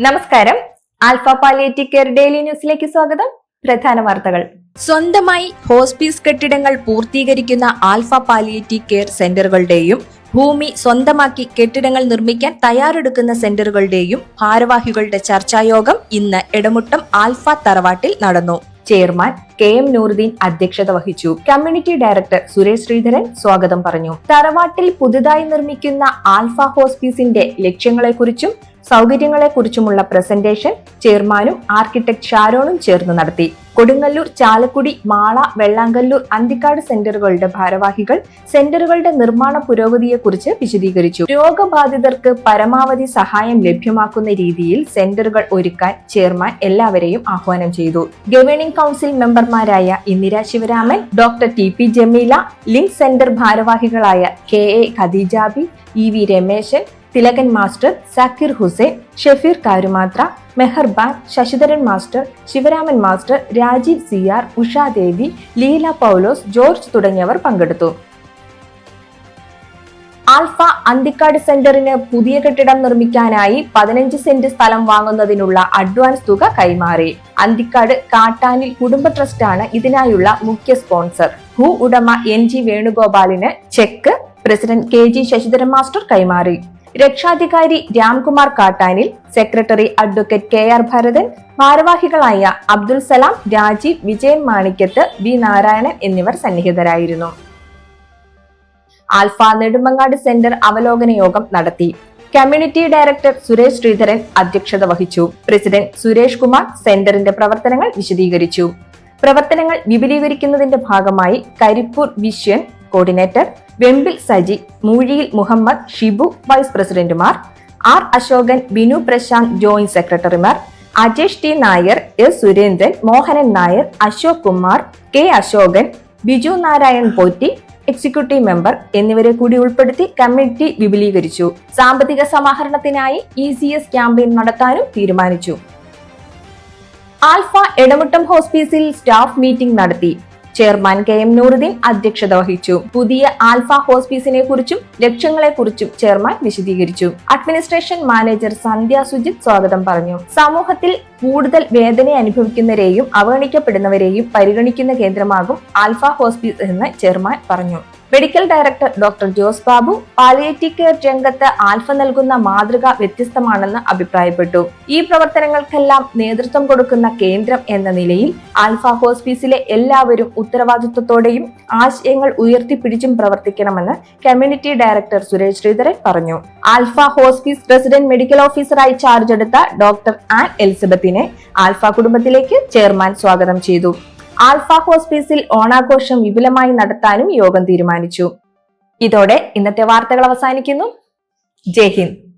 നമസ്കാരം. Alpha palliative care daily ന്യൂസിലേക്ക് സ്വാഗതം. പ്രധാന വാർത്തകൾ. സ്വന്തമായി ഹോസ്പീസ് കെട്ടിടങ്ങൾ പൂർത്തീകരിക്കുന്ന ആൽഫ പാലിയേറ്റീവ് കെയർ സെന്ററുകളുടെയും ഭൂമി സ്വന്തമാക്കി കെട്ടിടങ്ങൾ നിർമ്മിക്കാൻ തയ്യാറെടുക്കുന്ന സെന്ററുകളുടെയും ഭാരവാഹികളുടെ ചർച്ചായോഗം ഇന്ന് എടമുട്ടം ആൽഫ തറവാട്ടിൽ നടന്നു. ചെയർമാൻ KM നൂറുദ്ദീൻ അധ്യക്ഷത വഹിച്ചു. കമ്മ്യൂണിറ്റി ഡയറക്ടർ സുരേഷ് ശ്രീധരൻ സ്വാഗതം പറഞ്ഞു. തറവാട്ടിൽ പുതുതായി നിർമ്മിക്കുന്ന ആൽഫ ഹോസ്പീസിന്റെ ലക്ഷ്യങ്ങളെക്കുറിച്ചും സൗകര്യങ്ങളെക്കുറിച്ചുമുള്ള പ്രസന്റേഷൻ ചെയർമാനും ആർക്കിടെക്ട് ഷാരോണും ചേർന്ന് നടത്തി. കൊടുങ്ങല്ലൂർ, ചാലക്കുടി, മാള, വെള്ളാങ്കല്ലൂർ, അന്തിക്കാട് സെന്ററുകളുടെ ഭാരവാഹികൾ സെന്ററുകളുടെ നിർമ്മാണ പുരോഗതിയെക്കുറിച്ച് വിശദീകരിച്ചു. രോഗബാധിതർക്ക് പരമാവധി സഹായം ലഭ്യമാക്കുന്ന രീതിയിൽ സെന്ററുകൾ ഒരുക്കാൻ ചെയർമാൻ എല്ലാവരെയും ആഹ്വാനം ചെയ്തു. ഗവേണിംഗ് കൗൺസിൽ മെമ്പർമാരായ Indira Sivaraman, doctor TP Jameela, link centre ഭാരവാഹികളായ KA Khadeejabi, EV Rameshan, Thilakan master, Sakeer Hussain, Shefeer Karumathra, Meharban, Sasidharan master, Sivaraman master, Rajeev CR, Ushadevi, Leela Paulose, George തുടങ്ങിയവർ പങ്കെടുത്തു. ആൽഫ അന്തിക്കാട് സെന്ററിന് പുതിയ കെട്ടിടം നിർമ്മിക്കാനായി 15 സെന്റ് സ്ഥലം വാങ്ങുന്നതിനുള്ള അഡ്വാൻസ് തുക കൈമാറി. അന്തിക്കാട് കാട്ടാനിൽ കുടുംബ ട്രസ്റ്റാണ് ഇതിനായുള്ള മുഖ്യ സ്പോൺസർ. ഭൂ ഉടമ NG വേണുഗോപാലിന് cheque president KG Sasidharan master കൈമാറി. രക്ഷാധികാരി Ramkumar Kattanil, secretary advocate KR Bharathan, ഭാരവാഹികളായ അബ്ദുൽ സലാം, രാജീവ്, വിജയൻ മാണിക്കത്ത്, B നാരായണൻ എന്നിവർ സന്നിഹിതരായിരുന്നു. ആൽഫ നെടുമങ്ങാട് സെന്റർ അവലോകന യോഗം നടത്തി. കമ്മ്യൂണിറ്റി ഡയറക്ടർ സുരേഷ് ശ്രീധരൻ അധ്യക്ഷത വഹിച്ചു. പ്രസിഡന്റ് സുരേഷ് കുമാർ സെന്ററിന്റെ പ്രവർത്തനങ്ങൾ വിശദീകരിച്ചു. പ്രവർത്തനങ്ങൾ വിപുലീകരിക്കുന്നതിന്റെ ഭാഗമായി Karippur vision coordinator Vempil Saji, Moozhiyil Muhammad, Shibu vice പ്രസിഡന്റുമാർ, R അശോകൻ, ബിനു പ്രശാന്ത് ജോയിന്റ് സെക്രട്ടറിമാർ, Ajesh T Nair, S Surendran, Mohanan Nair, Ashok Kumar, K Ashokan, Biju Narayan Potti, executive member എന്നിവരെ കൂടി ഉൾപ്പെടുത്തി കമ്മിറ്റി വിപുലീകരിച്ചു. സാമ്പത്തിക സമാഹരണത്തിനായി ECS ക്യാമ്പയിൻ നടത്താനും തീരുമാനിച്ചു. ആൽഫ എടമുട്ടം ഹോസ്പീസിൽ സ്റ്റാഫ് മീറ്റിംഗ് നടത്തി. ചെയർമാൻ KM നൂറുദ്ദീൻ അധ്യക്ഷത വഹിച്ചു. പുതിയ ആൽഫ ഹോസ്പീസിനെ കുറിച്ചും ലക്ഷ്യങ്ങളെക്കുറിച്ചും ചെയർമാൻ വിശദീകരിച്ചു. അഡ്മിനിസ്ട്രേഷൻ മാനേജർ സന്ധ്യ സുജിത് സ്വാഗതം പറഞ്ഞു. സമൂഹത്തിൽ കൂടുതൽ വേദന അനുഭവിക്കുന്നവരെയും അവഗണിക്കപ്പെടുന്നവരെയും പരിഗണിക്കുന്ന കേന്ദ്രമാകും ആൽഫ ഹോസ്പീസ് എന്ന് ചെയർമാൻ പറഞ്ഞു. Medical director doctor Jose Babu palliative care രംഗത്ത് ആൽഫ നൽകുന്ന മാതൃക വ്യത്യസ്തമാണെന്ന് അഭിപ്രായപ്പെട്ടു. ഈ പ്രവർത്തനങ്ങൾക്കെല്ലാം നേതൃത്വം കൊടുക്കുന്ന കേന്ദ്രം എന്ന നിലയിൽ ആൽഫ ഹോസ്പീസിലെ എല്ലാവരും ഉത്തരവാദിത്വത്തോടെയും ആശയങ്ങൾ ഉയർത്തിപ്പിടിച്ചും പ്രവർത്തിക്കണമെന്ന് കമ്മ്യൂണിറ്റി ഡയറക്ടർ സുരേഷ് ശ്രീധരൻ പറഞ്ഞു. ആൽഫ ഹോസ്പീസ് പ്രസിഡന്റ് മെഡിക്കൽ ഓഫീസറായി ചാർജ് എടുത്ത ഡോക്ടർ ആൻ എലിസബത്തിനെ ആൽഫ കുടുംബത്തിലേക്ക് ചെയർമാൻ സ്വാഗതം ചെയ്തു. ആൽഫ ഹോസ്പീസിൽ ഓണാഘോഷം വിപുലമായി നടത്താനും യോഗം തീരുമാനിച്ചു. ഇതോടെ ഇന്നത്തെ വാർത്തകൾ അവസാനിക്കുന്നു. ജയ് ഹിന്ദ്.